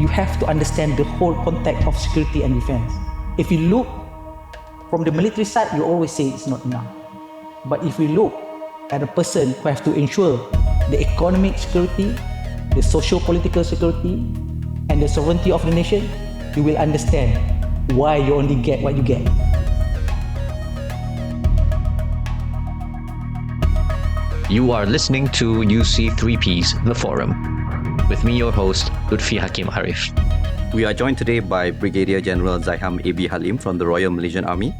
you have to understand the whole context of security and defense. If you look from the military side, you always say it's not enough. But if we look at a person who has to ensure the economic security, the socio-political security, and the sovereignty of the nation, you will understand why you only get what you get. You are listening to UC3P's The Forum. With me, your host, Lutfi Hakim Ariff. We are joined today by Brigadier General Zaiham A.B. Halim from the Royal Malaysian Army.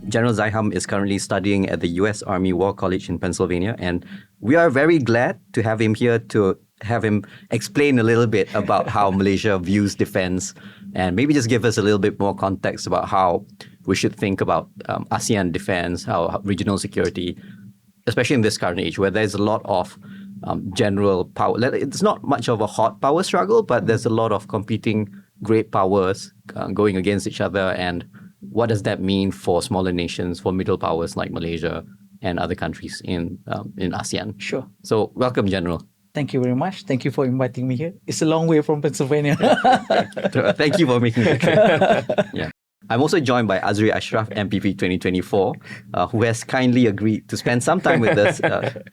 General Zaiham is currently studying at the U.S. Army War College in Pennsylvania, and we are very glad to have him here to have him explain a little bit about how Malaysia views defense and maybe just give us a little bit more context about how we should think about ASEAN defense, how regional security, especially in this current age where there's a lot of general power. It's not much of a hot power struggle, but there's a lot of competing great powers going against each other. And what does that mean for smaller nations, for middle powers like Malaysia and other countries in ASEAN? Sure. So welcome, General. Thank you very much. Thank you for inviting me here. It's a long way from Pennsylvania. Thank you for making the trip. Yeah. I'm also joined by Azri Asyraf, MPP 2024, who has kindly agreed to spend some time with us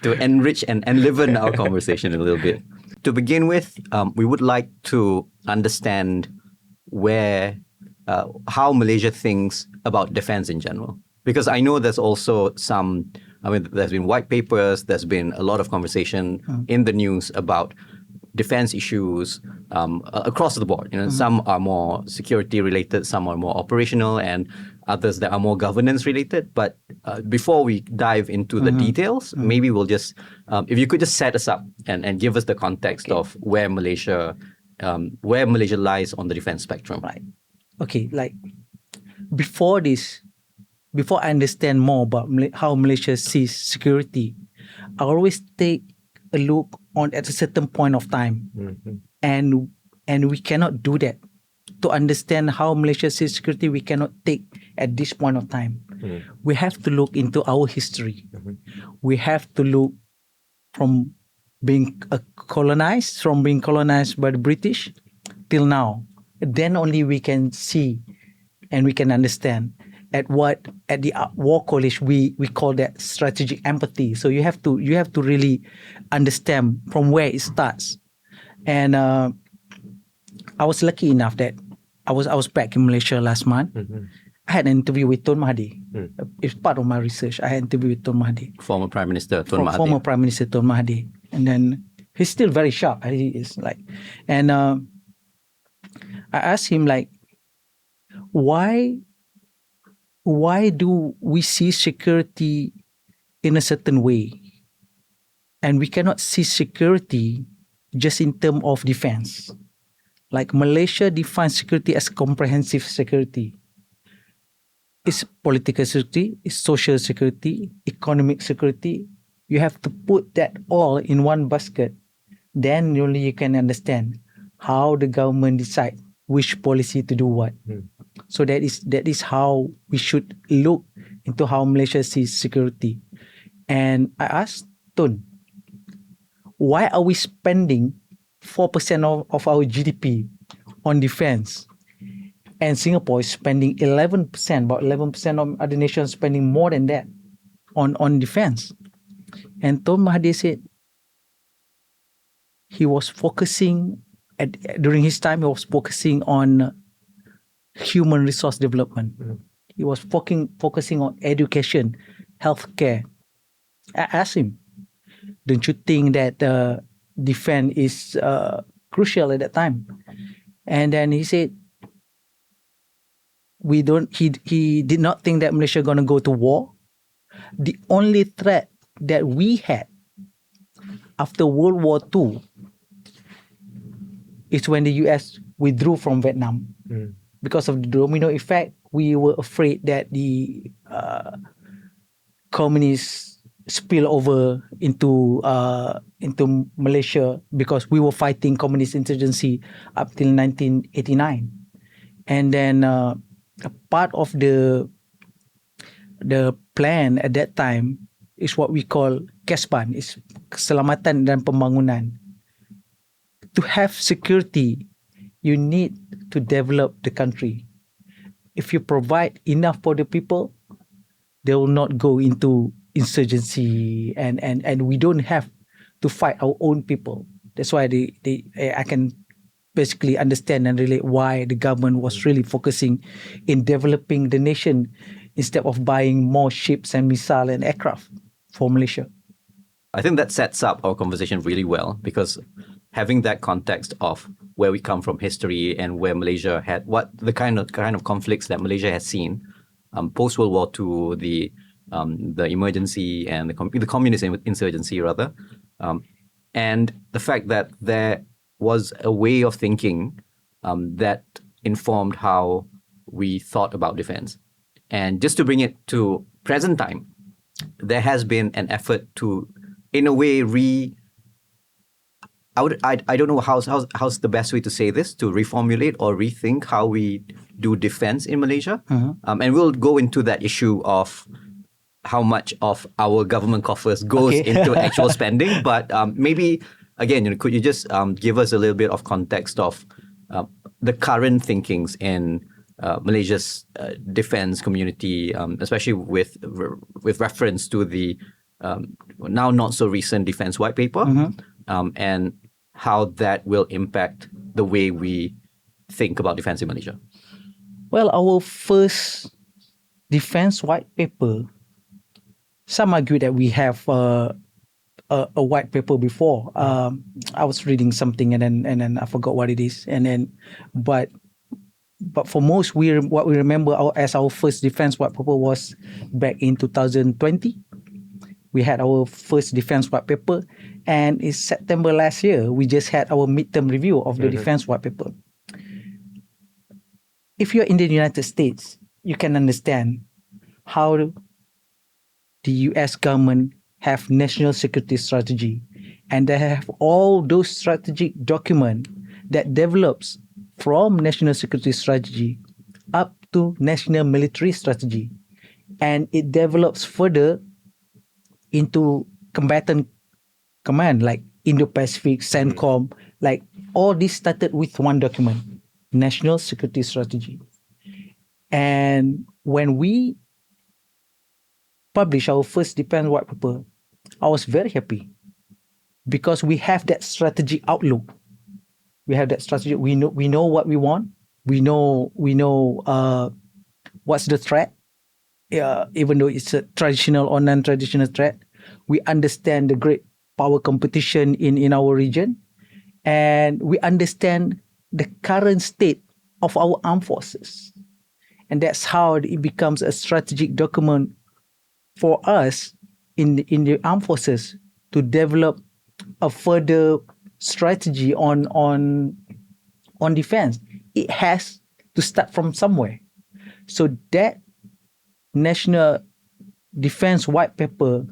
to enrich and enliven our conversation a little bit. To begin with, we would like to understand how Malaysia thinks about defense in general. Because I know there's also there's been white papers, there's been a lot of conversation in the news about defense issues across the board. Some are more security related, some are more operational, and others that are more governance related. But before we dive into the details, maybe we'll just, if you could just set us up and give us the context of where Malaysia lies on the defense spectrum. Right. Okay, before I understand more about how Malaysia sees security, I always take a look at a certain point of time, and we cannot do that. To understand how Malaysia sees security, we cannot take at this point of time. We have to look into our history. We have to look from being colonized by the British till now. Then only we can see and we can understand at the War College we call that strategic empathy. So you have to really understand from where it starts. And I was lucky enough that I was back in Malaysia last month. I had an interview with Tun Mahathir. It's part of my research. I had an interview with Tun Mahathir. Former Prime Minister Tun Mahathir. Former Prime Minister Tun Mahathir. And then he's still very sharp. He is and I asked him why do we see security in a certain way? And we cannot see security just in terms of defense. Like Malaysia defines security as comprehensive security. It's political security, it's social security, economic security. You have to put that all in one basket. Then only you can understand how the government decides which policy to do what. So that is how we should look into how Malaysia sees security. And I asked Tun, why are we spending 4% of our GDP on defense? And Singapore is spending 11%, about 11% of other nations spending more than that on defense. And Tun Mahathir said he was focusing during his time, he was focusing on human resource development. He was focusing on education, healthcare. I asked him, don't you think that defense is crucial at that time? And then he said, he did not think that Malaysia gonna go to war. The only threat that we had after World War II is when the US withdrew from Vietnam. Because of the domino effect, we were afraid that the communists spill over into Malaysia, because we were fighting communist insurgency up till 1989. And then a part of the plan at that time is what we call KESPAN, is Keselamatan dan Pembangunan. To have security you need to develop the country. If you provide enough for the people, they will not go into insurgency, and we don't have to fight our own people. That's why I can basically understand and relate why the government was really focusing in developing the nation instead of buying more ships and missile and aircraft for Malaysia. I think that sets up our conversation really well, because having that context of where we come from, history, and where Malaysia had what the kind of conflicts that Malaysia has seen post World War II, the emergency and the communist insurgency rather, and the fact that there was a way of thinking that informed how we thought about defense. And just to bring it to present time, there has been an effort to, in a way, I don't know how's the best way to say this, to reformulate or rethink how we do defense in Malaysia. And we'll go into that issue of how much of our government coffers goes Okay. into actual spending. But maybe, again, could you just give us a little bit of context of the current thinkings in Malaysia's defense community, especially with reference to the now not so recent defense white paper, and how that will impact the way we think about defense in Malaysia. Well, our first defense white paper, some argue that we have a white paper before. I was reading something and then I forgot what it is. But for most, what we remember as our first defense white paper was back in 2020. We had our first defense white paper, and in September last year, we just had our midterm review of the defense white paper. If you're in the United States, you can understand how the US government have national security strategy, and they have all those strategic documents that develops from national security strategy up to national military strategy, and it develops further into combatant command like Indo-Pacific, CENTCOM, like all this started with one document, national security strategy. And when we published our first defense white paper, I was very happy because we have that strategic outlook. We have that strategy. We know what we want. We know what's the threat. Even though it's a traditional or non-traditional threat, we understand the great power competition in our region, and we understand the current state of our armed forces. And that's how it becomes a strategic document for us in the armed forces to develop a further strategy on defense. It has to start from somewhere. So that National Defense White Paper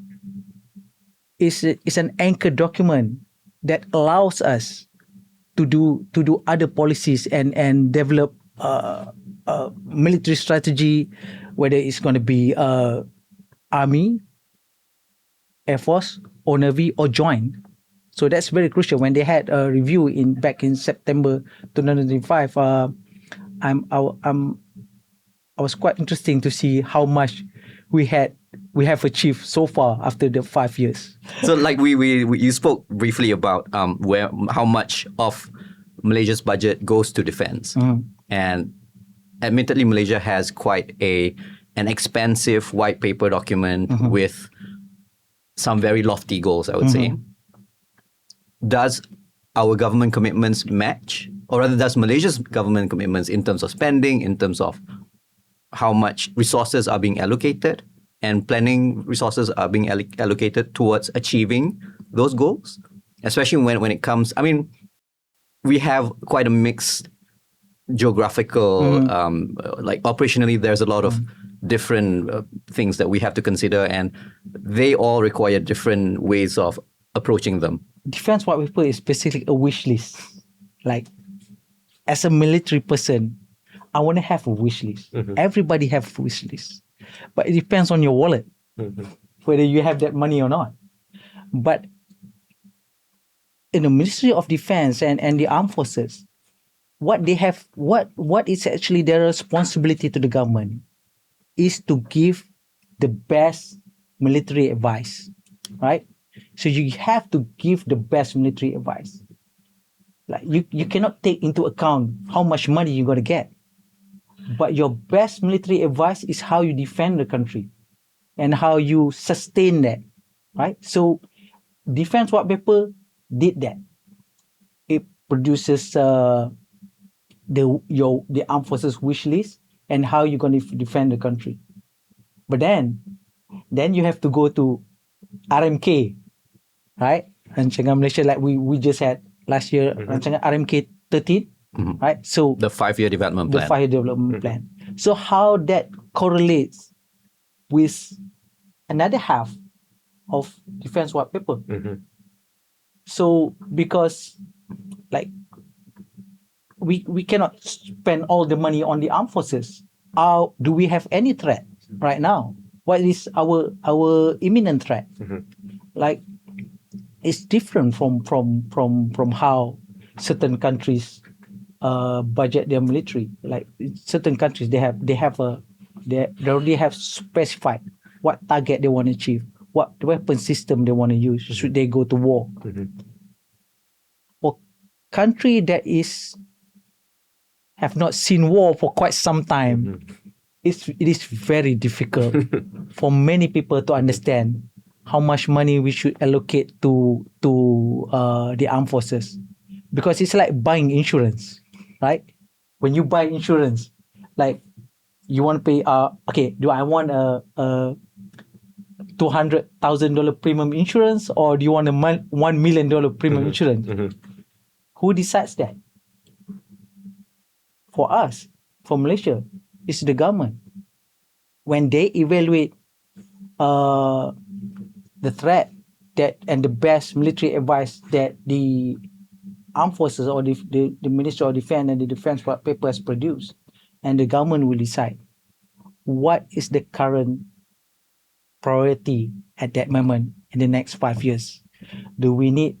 is an anchor document that allows us to do other policies and develop military strategy, whether it's going to be Army, Air Force, or Navy, or joint. So that's very crucial. When they had a review back in September 2025, I was quite interesting to see how much we have achieved so far after the 5 years. So, like you spoke briefly about how much of Malaysia's budget goes to defense, and admittedly, Malaysia has quite an expansive white paper document with some very lofty goals, I would say. Does our government commitments match, or rather, does Malaysia's government commitments in terms of spending, in terms of how much resources are being allocated and planning resources are being allocated towards achieving those goals? Especially when it comes, I mean, we have quite a mixed geographical, like operationally, there's a lot of different things that we have to consider, and they all require different ways of approaching them. Defense white paper is basically a wish list. Like, as a military person, I want to have a wish list. Everybody have a wish list. But it depends on your wallet, whether you have that money or not. But in the Ministry of Defense and the Armed Forces, what they have, what is actually their responsibility to the government is to give the best military advice, right? So you have to give the best military advice. Like you cannot take into account how much money you're gonna get, but your best military advice is how you defend the country and how you sustain that, right? So defense white paper did that. It produces the armed forces wish list and how you're going to defend the country. But then you have to go to RMK, right? Rancangan Malaysia, like we just had last year, Rancangan RMK 13, right? So The 5-year development the plan. 5-year development plan. So how that correlates with another half of defense white paper. So because like we cannot spend all the money on the armed forces. Do we have any threat right now? What is our imminent threat? Like it's different from how certain countries budget their military. Like certain countries they already have specified what target they want to achieve, what weapon system they want to use should they go to war. For country that have not seen war for quite some time, it is very difficult for many people to understand how much money we should allocate to the armed forces, because it's like buying insurance, right? When you buy insurance, like you want to pay okay, do I want a $200,000 premium insurance, or do you want a $1 million premium insurance? Who decides that? For us, for Malaysia, it's the government. When they evaluate the threat and the best military advice that the armed forces or the Ministry of Defense and the Defense White Paper has produced, and the government will decide what is the current priority at that moment in the next 5 years. Do we need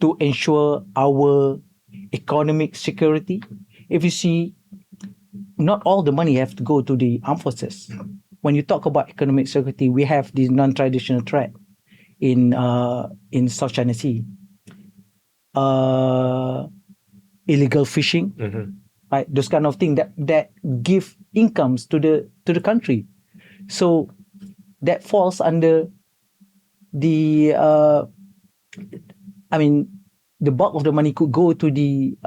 to ensure our economic security? If you see, not all the money have to go to the armed forces. When you talk about economic security, we have this non-traditional threat in South China Sea. Illegal fishing, right? Those kind of things that give incomes to the country. So that falls under the the bulk of the money could go to the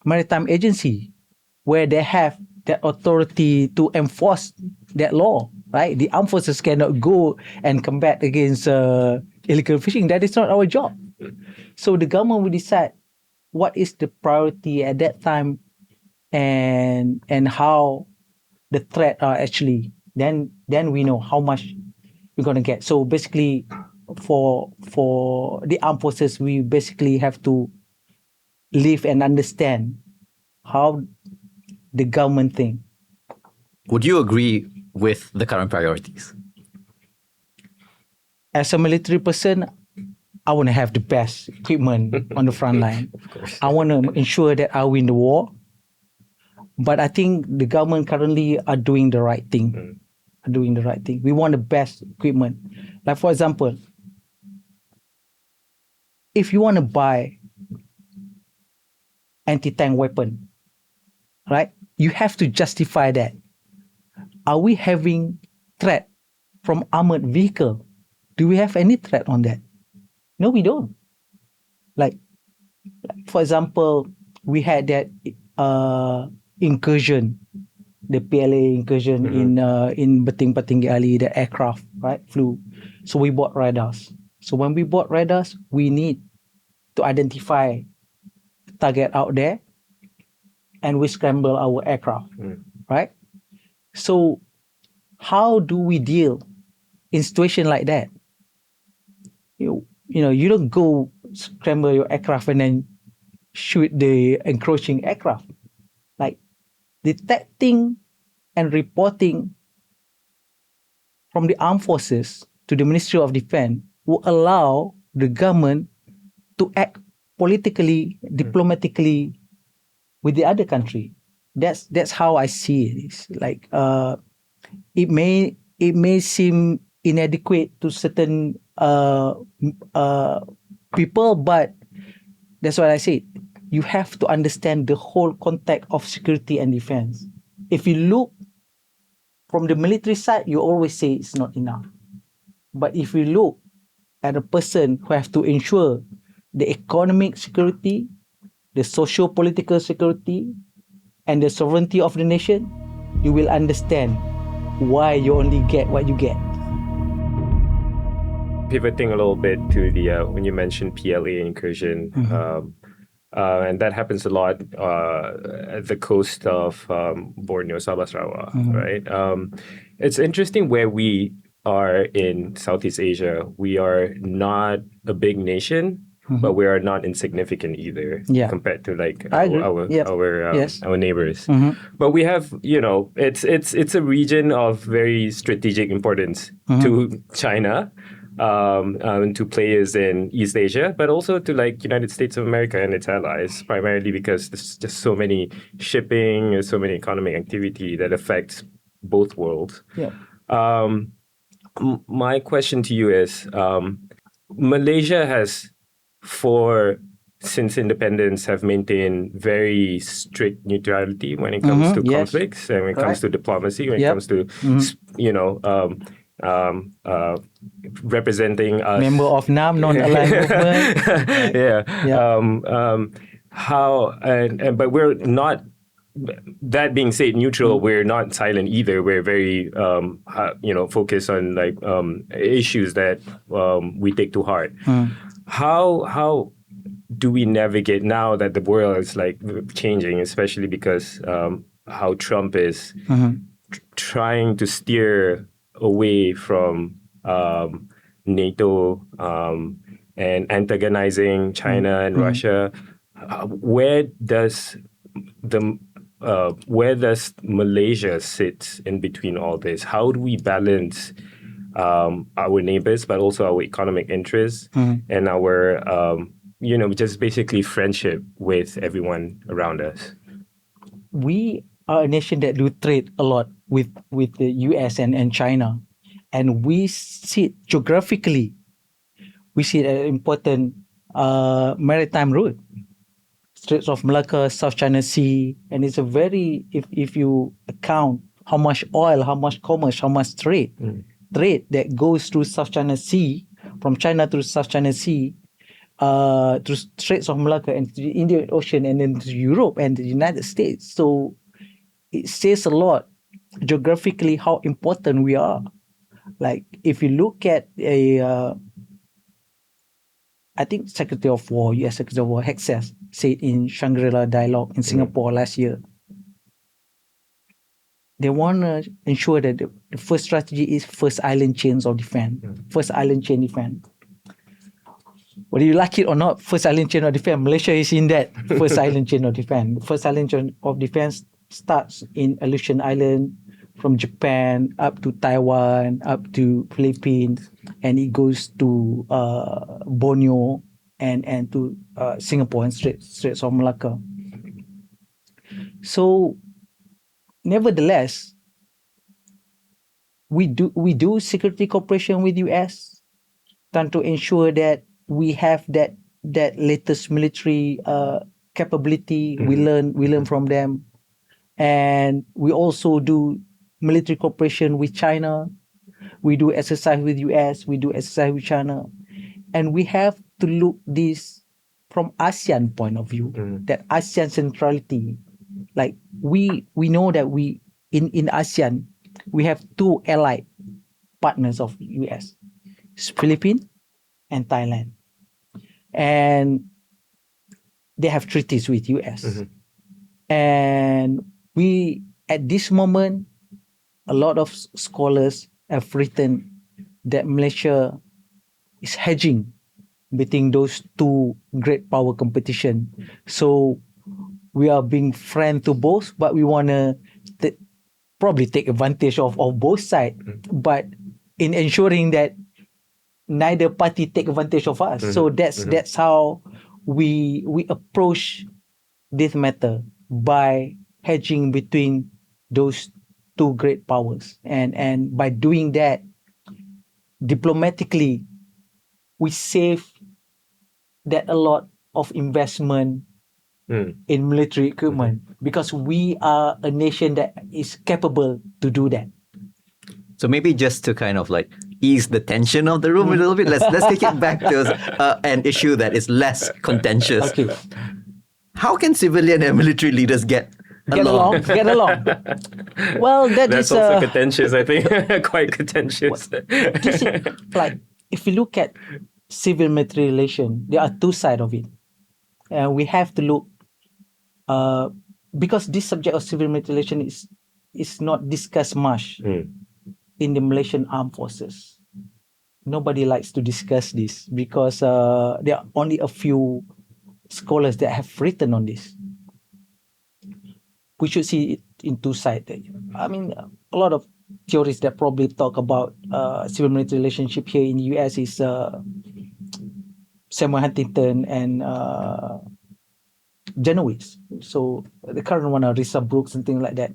maritime agency, where they have that authority to enforce that law, right? The armed forces cannot go and combat against illegal fishing. That is not our job. So the government will decide what is the priority at that time, and how the threat are actually. Then we know how much we're gonna get. So basically, for the armed forces, we basically have to live and understand how the government think. Would you agree with the current priorities? As a military person, I want to have the best equipment on the front line. I want to ensure that I win the war. But I think the government currently are doing the right thing. We want the best equipment. Like for example, if you want to buy anti-tank weapon, right? You have to justify that. Are we having threat from armored vehicle? Do we have any threat on that? No, we don't. Like for example, we had that incursion, the PLA incursion in Beting Patinggi Ali, the aircraft, right, flew. So we bought radars. So when we bought radars, we need to identify target out there, and we scramble our aircraft, right? So how do we deal in situation like that? You don't go scramble your aircraft and then shoot the encroaching aircraft. Like detecting and reporting from the armed forces to the Ministry of Defense will allow the government to act politically, diplomatically with the other country. That's how I see it. It's like it may seem inadequate to certain people, but that's what I said. You have to understand the whole context of security and defense. If you look from the military side, you always say it's not enough. But if you look at a person who have to ensure the economic security, the socio-political security, and the sovereignty of the nation, you will understand why you only get what you get. Pivoting a little bit to the when you mentioned PLA incursion, and that happens a lot at the coast of Borneo, Sabah, Sarawak, right? It's interesting where we are in Southeast Asia. We are not a big nation, but we are not insignificant either compared to like our neighbors. But we have, it's a region of very strategic importance to China, to players in East Asia, but also to like United States of America and its allies, primarily because there's just so many shipping, there's so many economic activity that affects both worlds. My question to you is, Malaysia has, since independence, have maintained very strict neutrality when it comes to conflicts and when it comes to diplomacy, when it comes to, representing us. Member of NAM, non-aligned movement. But we're not. That being said, neutral, we're not silent either. We're very, focused on like issues that we take to heart. How do we navigate now that the world is like changing, especially because how Trump is trying to steer away from NATO and antagonizing China and Russia? Where does Malaysia sit in between all this? How do we balance our neighbors, but also our economic interests and our, just basically friendship with everyone around us? We are a nation that do trade a lot with the US and China. And we sit geographically, we see an important maritime route. Straits of Malacca, South China Sea, and it's a very, if you account how much oil, how much commerce, how much trade that goes through South China Sea, from China to South China Sea, through Straits of Malacca and to the Indian Ocean and then to Europe and the United States. So it says a lot geographically how important we are. Like if you look at I think Secretary of War, US Secretary of War, Hexas, said in Shangri-La Dialogue in Singapore last year, they want to ensure that the first strategy is first island chains of defense, first island chain defense. Whether you like it or not, first island chain of defense, Malaysia is in that first island chain of defense. First island chain of defense starts in Aleutian Island, from Japan up to Taiwan, up to Philippines, and it goes to Borneo and to Singapore and Straits of Malacca. So, nevertheless, we do security cooperation with US, trying to ensure that we have that latest military capability. We learn from them, and we also do military cooperation with China. We do exercise with US. We do exercise with China, and we have to look this from ASEAN point of view. That ASEAN centrality, like we know that we in ASEAN we have two allied partners of US, it's Philippines and Thailand, and they have treaties with US, and we at this moment. A lot of scholars have written that Malaysia is hedging between those two great power competition. So we are being friend to both, but we want to probably take advantage of both sides, but in ensuring that neither party take advantage of us. So that's how we approach this matter by hedging between those two great powers, and by doing that diplomatically, we save that a lot of investment in military equipment because we are a nation that is capable to do that. So maybe just to kind of like ease the tension of the room a little bit, let's take it back to an issue that is less contentious. Okay. How can civilian and military leaders get along? Get along. Well, That's also contentious, I think. Quite contentious. This is, like, if you look at civil military relation, there are two sides of it. And we have to look, because this subject of civil military relation is not discussed much in the Malaysian armed forces. Nobody likes to discuss this because there are only a few scholars that have written on this. We should see it in two sides. I mean, a lot of theories that probably talk about civil military relationship here in the US is Samuel Huntington and Genoese. So the current one are Risa Brooks and things like that.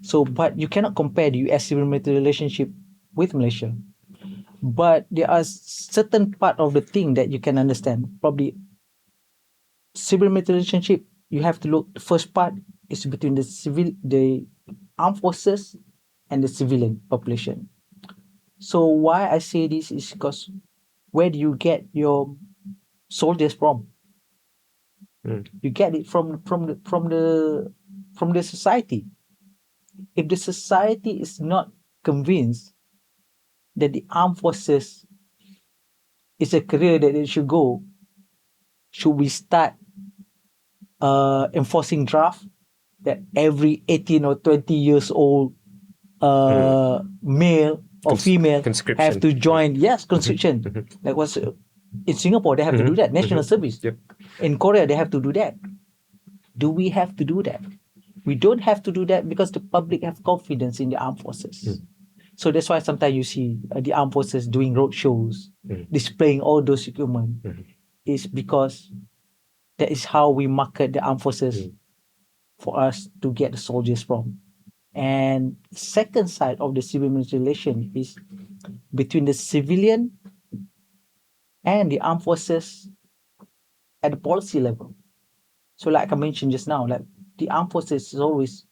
So, but you cannot compare the US civil military relationship with Malaysia. But there are certain part of the thing that you can understand. Probably civil military relationship, you have to look, the first part is between the armed forces and the civilian population. So why I say this is because where do you get your soldiers from? You get it from the society. If the society is not convinced that the armed forces is a career that it should go, should we start enforcing draft that every 18 or 20 years old male or female have to join? Yes, conscription. Like what's in Singapore, they have to do that. National service. Yep. In Korea, they have to do that. Do we have to do that? We don't have to do that because the public have confidence in the armed forces. So that's why sometimes you see the armed forces doing road shows, displaying all those equipment. Is because that is how we market the armed forces for us to get the soldiers from. And second side of the civil military relation is between the civilian and the armed forces at the policy level. So like I mentioned just now, like the armed forces always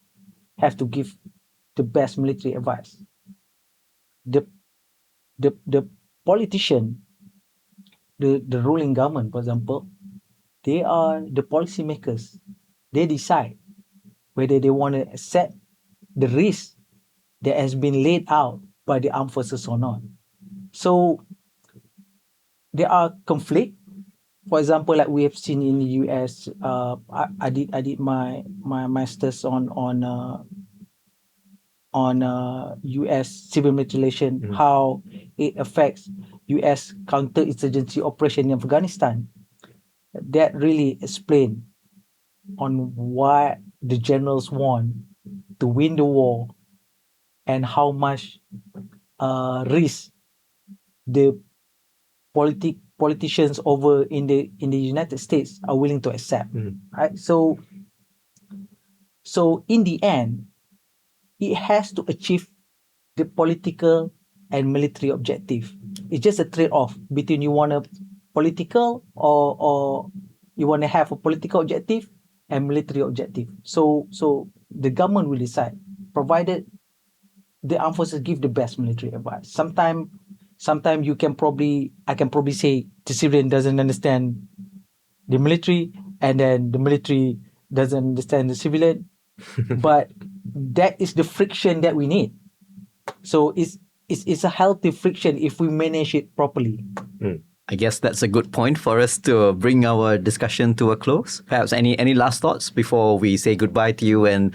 have to give the best military advice. The politician, the ruling government, for example, they are the policy makers. They decide whether they want to accept the risk that has been laid out by the armed forces or not. So there are conflict. For example, like we have seen in the US, I did my masters on US civil military relation, how it affects US counterinsurgency operation in Afghanistan. That really explain on why the generals want to win the war and how much risk the politicians over in the United States are willing to accept. Right? So in the end, it has to achieve the political and military objective. It's just a trade-off between you want a political or you want to have a political objective and military objective. So the government will decide, provided the armed forces give the best military advice. Sometimes I can probably say the civilian doesn't understand the military, and then the military doesn't understand the civilian. But that is the friction that we need. So it's a healthy friction if we manage it properly. I guess that's a good point for us to bring our discussion to a close. Perhaps any last thoughts before we say goodbye to you and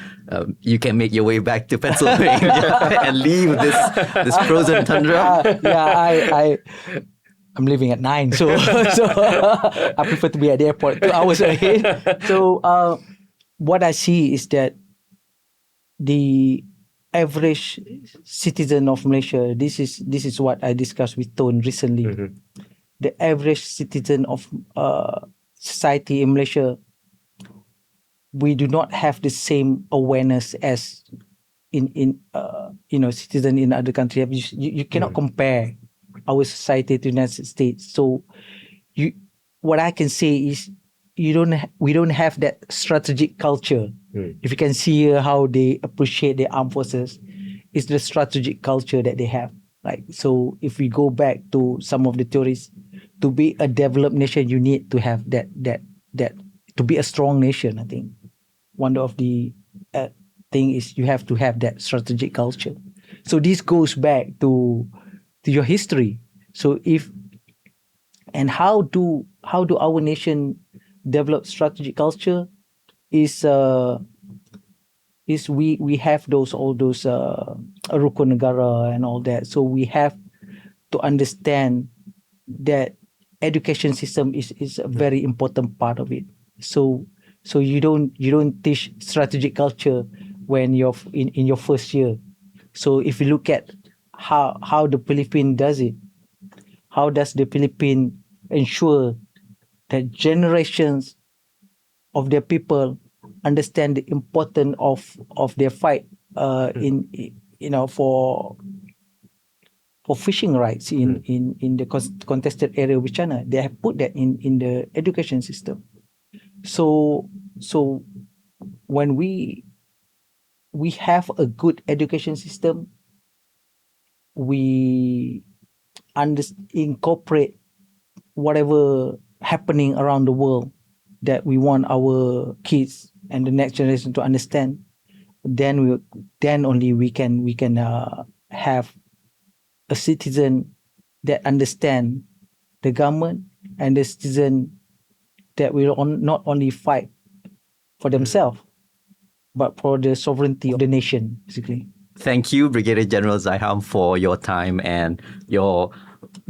you can make your way back to Pennsylvania and leave this frozen tundra? I'm leaving at 9, so I prefer to be at the airport 2 hours ahead. So what I see is that the average citizen of Malaysia, this is what I discussed with Tone recently. The average citizen of society in Malaysia, we do not have the same awareness as in citizen in other countries. You cannot compare our society to the United States. So what I can say is we don't have that strategic culture. If you can see how they appreciate their armed forces, it's the strategic culture that they have. Like, so if we go back to some of the theories, to be a developed nation, you need to have that to be a strong nation. I think one of the thing is you have to have that strategic culture. So this goes back to your history. So how do our nation develop strategic culture is we have all those rukun negara and all that. So we have to understand that education system is a very important part of it. So you don't teach strategic culture when you're in your first year. So if you look at how the Philippines does it, how does the Philippines ensure that generations of their people understand the importance of their fight for fishing rights in the contested area of China. They have put that in the education system. So when we have a good education system, we incorporate whatever happening around the world that we want our kids and the next generation to understand. Then only we can have a citizen that understand the government, and the citizen that will not only fight for themselves but for the sovereignty of the nation, basically. Thank you, Brigadier General Zaiham, for your time and your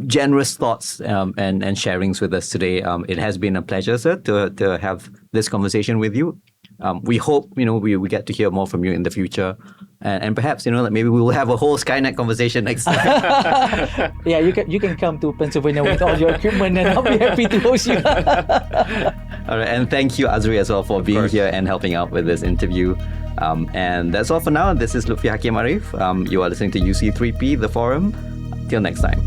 generous thoughts and sharings with us today. It has been a pleasure, sir, to have this conversation with you. We hope we get to hear more from you in the future, and perhaps maybe we will have a whole Skynet conversation next time. Yeah, you can come to Pennsylvania with all your equipment, and I'll be happy to host you. All right, and thank you, Azri, as well, for being here and helping out with this interview. And that's all for now. This is Lutfi, Hakim, Ariff. You are listening to UC3P, The Forum. Till next time.